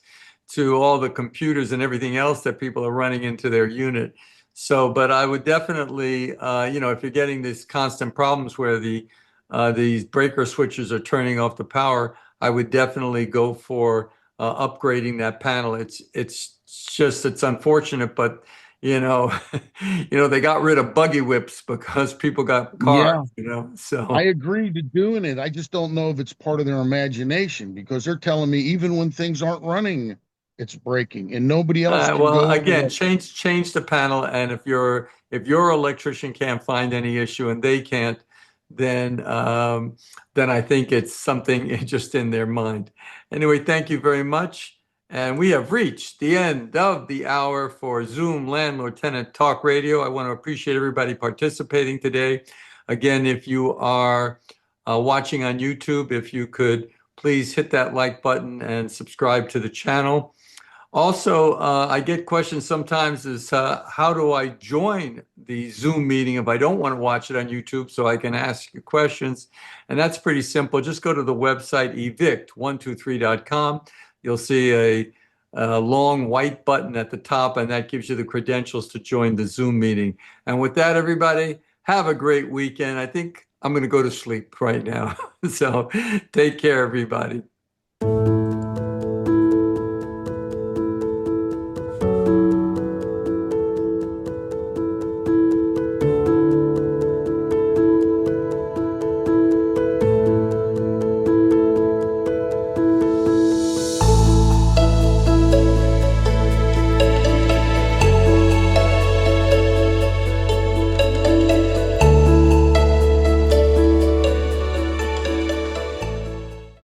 to all the computers and everything else that people are running into their unit. So, but I would definitely, you know, if you're getting these constant problems where these breaker switches are turning off the power, I would definitely go for upgrading that panel. It's unfortunate, but you know, they got rid of buggy whips because people got cars. Yeah, you know. So I agree to doing it. I just don't know if it's part of their imagination, because they're telling me even when things aren't running, it's breaking, and nobody else can well, go over again, that. change the panel, and if your electrician can't find any issue and they can't, then I think it's something just in their mind. Anyway, thank you very much. And we have reached the end of the hour for Zoom Landlord Tenant Talk Radio. I want to appreciate everybody participating today. Again, if you are watching on YouTube, if you could please hit that like button and subscribe to the channel. Also, I get questions sometimes is how do I join the Zoom meeting if I don't want to watch it on YouTube so I can ask you questions? And that's pretty simple. Just go to the website evict123.com. You'll see a long white button at the top, and that gives you the credentials to join the Zoom meeting. And with that, everybody, have a great weekend. I think I'm going to go to sleep right now. So take care, everybody.